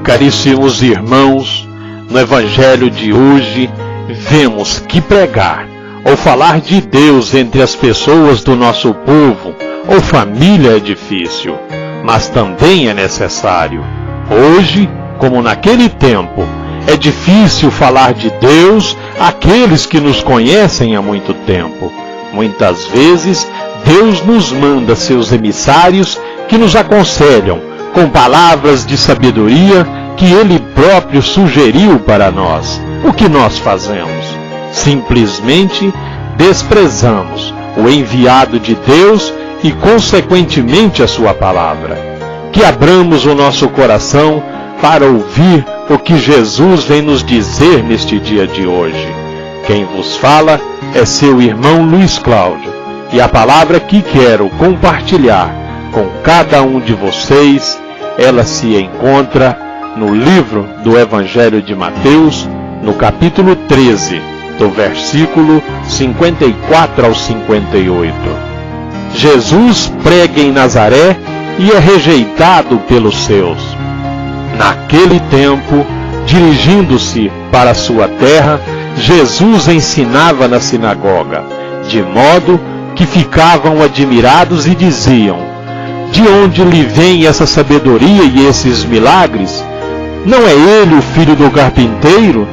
Caríssimos irmãos, no Evangelho de hoje, vemos que pregar ou falar de Deus entre as pessoas do nosso povo ou família é difícil, mas também é necessário. Hoje, como naquele tempo, é difícil falar de Deus àqueles que nos conhecem há muito tempo. Muitas vezes, Deus nos manda seus emissários que nos aconselham com palavras de sabedoria que Ele próprio sugeriu para nós. O que nós fazemos? Simplesmente desprezamos o enviado de Deus e, consequentemente, a sua palavra. Que abramos o nosso coração para ouvir o que Jesus vem nos dizer neste dia de hoje. Quem vos fala é seu irmão Luiz Cláudio, e a palavra que quero compartilhar com cada um de vocês, ela se encontra no livro do Evangelho de Mateus, no capítulo 13, do versículo 54 ao 58. Jesus prega em Nazaré e é rejeitado pelos seus. Naquele tempo, dirigindo-se para sua terra, Jesus ensinava na sinagoga, de modo que ficavam admirados e diziam: de onde lhe vem essa sabedoria e esses milagres? Não é ele o filho do carpinteiro?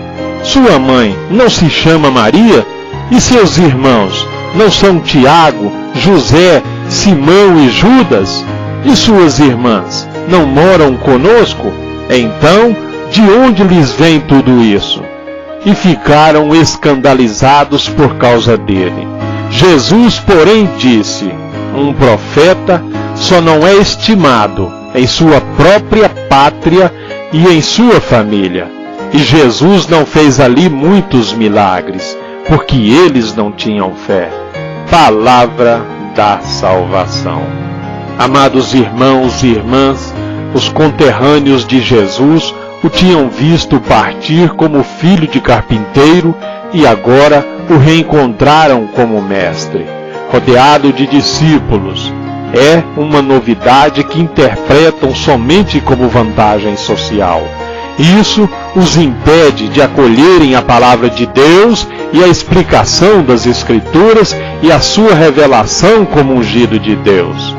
Sua mãe não se chama Maria? E seus irmãos não são Tiago, José, Simão e Judas? E suas irmãs não moram conosco? Então, de onde lhes vem tudo isso? E ficaram escandalizados por causa dele. Jesus, porém, disse: um profeta só não é estimado em sua própria pátria e em sua família. E Jesus não fez ali muitos milagres, porque eles não tinham fé. Palavra da salvação. Amados irmãos e irmãs, os conterrâneos de Jesus o tinham visto partir como filho de carpinteiro e agora o reencontraram como mestre, rodeado de discípulos. É uma novidade que interpretam somente como vantagem social. Isso os impede de acolherem a palavra de Deus e a explicação das Escrituras e a sua revelação como ungido de Deus.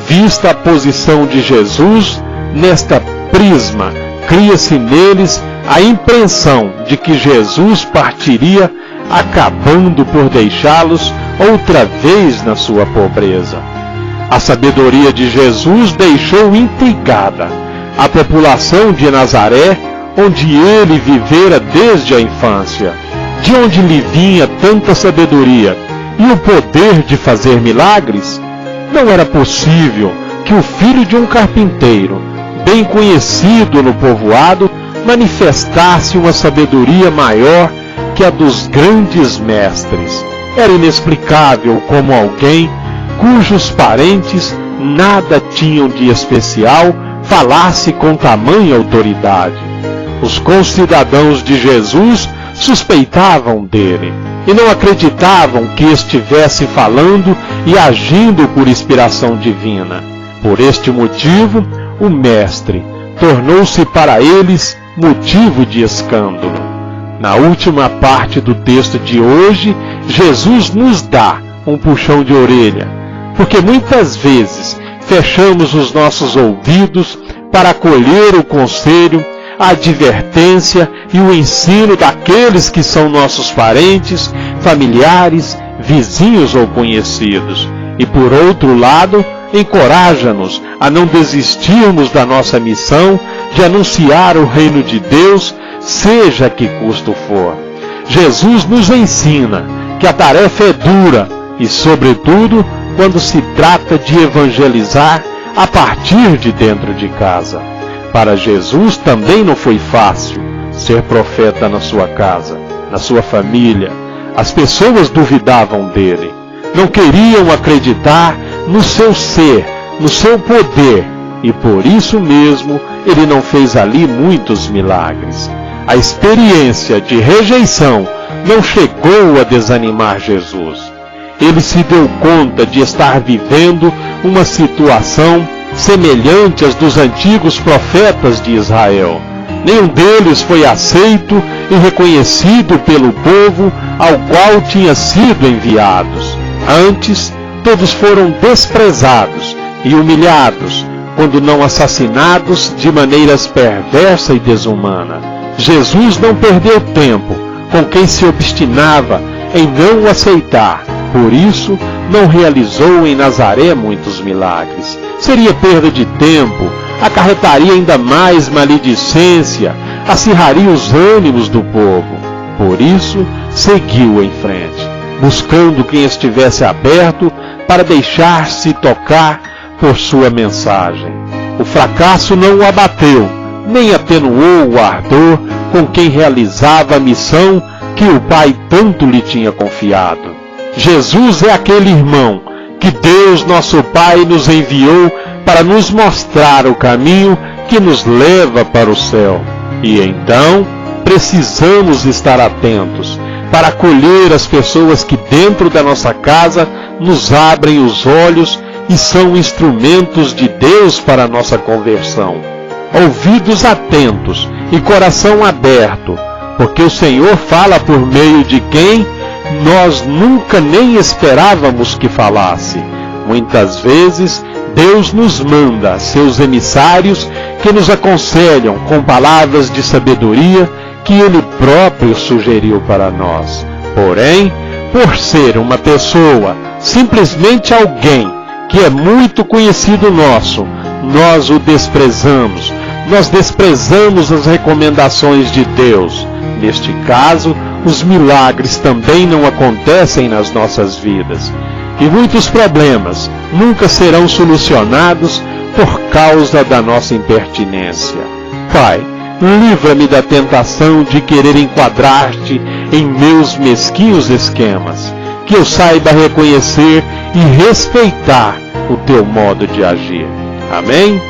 Vista a posição de Jesus, nesta prisma, cria-se neles a impressão de que Jesus partiria, acabando por deixá-los outra vez na sua pobreza. A sabedoria de Jesus deixou intrigada a população de Nazaré, onde ele vivera desde a infância. De onde lhe vinha tanta sabedoria e o poder de fazer milagres? Não era possível que o filho de um carpinteiro, bem conhecido no povoado, manifestasse uma sabedoria maior que a dos grandes mestres. Era inexplicável como alguém cujos parentes nada tinham de especial falasse com tamanha autoridade. Os concidadãos de Jesus suspeitavam dele e não acreditavam que estivesse falando e agindo por inspiração divina. Por este motivo, o Mestre tornou-se para eles motivo de escândalo. Na última parte do texto de hoje, Jesus nos dá um puxão de orelha, porque muitas vezes fechamos os nossos ouvidos para acolher o conselho, a advertência e o ensino daqueles que são nossos parentes, familiares, vizinhos ou conhecidos. E por outro lado, encoraja-nos a não desistirmos da nossa missão de anunciar o reino de Deus, seja que custo for. Jesus nos ensina que a tarefa é dura e, sobretudo, quando se trata de evangelizar a partir de dentro de casa. Para Jesus também não foi fácil ser profeta na sua casa, na sua família. As pessoas duvidavam dele, não queriam acreditar no seu ser, no seu poder, e por isso mesmo ele não fez ali muitos milagres. A experiência de rejeição não chegou a desanimar Jesus. Ele se deu conta de estar vivendo uma situação semelhante às dos antigos profetas de Israel. Nenhum deles foi aceito e reconhecido pelo povo ao qual tinha sido enviados. Antes, todos foram desprezados e humilhados, quando não assassinados de maneiras perversa e desumana. Jesus não perdeu tempo com quem se obstinava em não o aceitar. Por isso, não realizou em Nazaré muitos milagres. Seria perda de tempo, acarretaria ainda mais maledicência, acirraria os ânimos do povo. Por isso, seguiu em frente, buscando quem estivesse aberto para deixar-se tocar por sua mensagem. O fracasso não o abateu, nem atenuou o ardor com quem realizava a missão que o Pai tanto lhe tinha confiado. Jesus é aquele irmão que Deus nosso Pai nos enviou para nos mostrar o caminho que nos leva para o céu. E então, precisamos estar atentos para acolher as pessoas que dentro da nossa casa nos abrem os olhos e são instrumentos de Deus para a nossa conversão. Ouvidos atentos e coração aberto, porque o Senhor fala por meio de quem nós nunca nem esperávamos que falasse. Muitas vezes, Deus nos manda seus emissários que nos aconselham com palavras de sabedoria que Ele próprio sugeriu para nós. Porém, por ser uma pessoa, simplesmente alguém que é muito conhecido nosso, nós o desprezamos. Nós desprezamos as recomendações de Deus. Neste caso, os milagres também não acontecem nas nossas vidas. E muitos problemas nunca serão solucionados por causa da nossa impertinência. Pai, livra-me da tentação de querer enquadrar-te em meus mesquinhos esquemas, que eu saiba reconhecer e respeitar o teu modo de agir. Amém?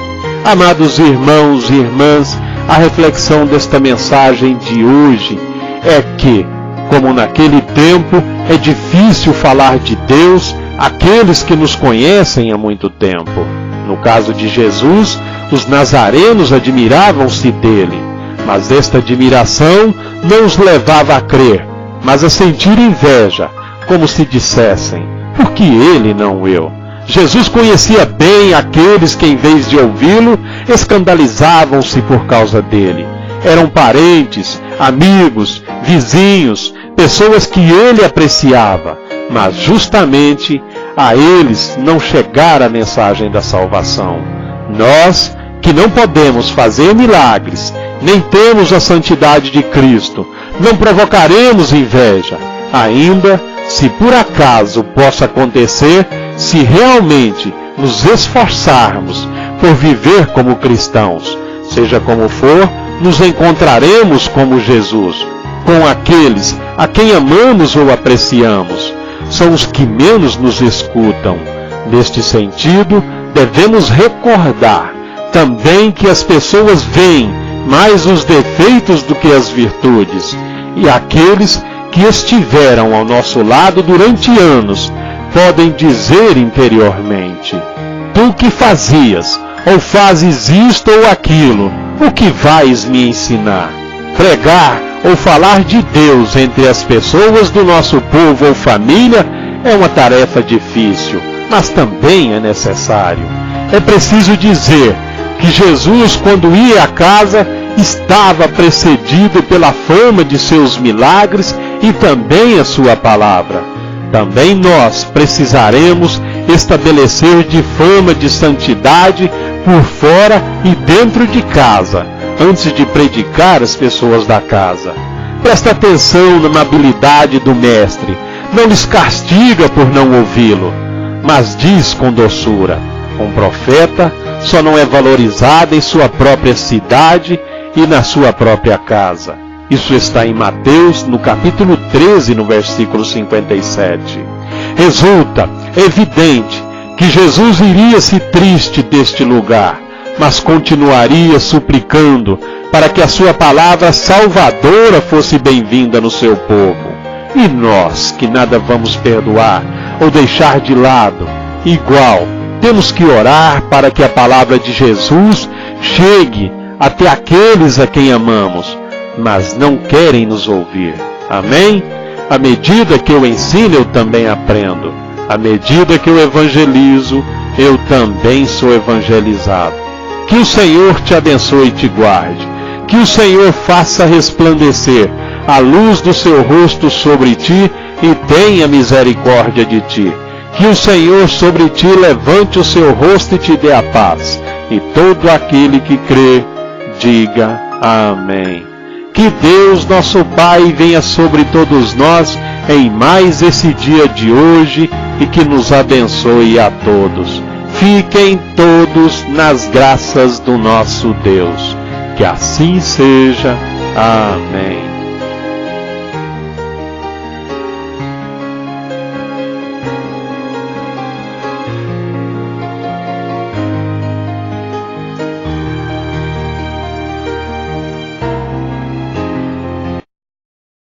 Amados irmãos e irmãs, a reflexão desta mensagem de hoje é que, como naquele tempo, é difícil falar de Deus àqueles que nos conhecem há muito tempo. No caso de Jesus, os nazarenos admiravam-se dele, mas esta admiração não os levava a crer, mas a sentir inveja, como se dissessem: por que ele, não eu? Jesus conhecia bem aqueles que, em vez de ouvi-lo, escandalizavam-se por causa dele. Eram parentes, amigos, vizinhos, pessoas que ele apreciava, mas justamente a eles não chegara a mensagem da salvação. Nós, que não podemos fazer milagres, nem temos a santidade de Cristo, não provocaremos inveja, ainda se por acaso possa acontecer, se realmente nos esforçarmos por viver como cristãos. Seja como for, nos encontraremos como Jesus, com aqueles a quem amamos ou apreciamos. São os que menos nos escutam. Neste sentido, devemos recordar também que as pessoas veem mais os defeitos do que as virtudes, e aqueles que estiveram ao nosso lado durante anos podem dizer interiormente: tu que fazias, ou fazes isto ou aquilo, o que vais me ensinar? Pregar ou falar de Deus entre as pessoas do nosso povo ou família é uma tarefa difícil, mas também é necessário. É preciso dizer que Jesus, quando ia à casa, estava precedido pela fama de seus milagres e também a sua palavra. Também nós precisaremos estabelecer de fama de santidade por fora e dentro de casa, antes de predicar às pessoas da casa. Presta atenção na amabilidade do Mestre. Não lhes castiga por não ouvi-lo, mas diz com doçura: um profeta só não é valorizado em sua própria cidade e na sua própria casa. Isso está em Mateus, no capítulo 13, no versículo 57. Resulta evidente que Jesus iria-se triste deste lugar, mas continuaria suplicando para que a sua palavra salvadora fosse bem-vinda no seu povo. E nós, que nada vamos perdoar ou deixar de lado, igual Temos que orar para que a palavra de Jesus chegue até aqueles a quem amamos, mas não querem nos ouvir. Amém? À medida que eu ensino, eu também aprendo. À medida que eu evangelizo, eu também sou evangelizado. Que o Senhor te abençoe e te guarde. Que o Senhor faça resplandecer a luz do seu rosto sobre ti e tenha misericórdia de ti. Que o Senhor sobre ti levante o seu rosto e te dê a paz. E todo aquele que crê, diga amém. Que Deus, nosso Pai, venha sobre todos nós em mais esse dia de hoje e que nos abençoe a todos. Fiquem todos nas graças do nosso Deus. Que assim seja. Amém.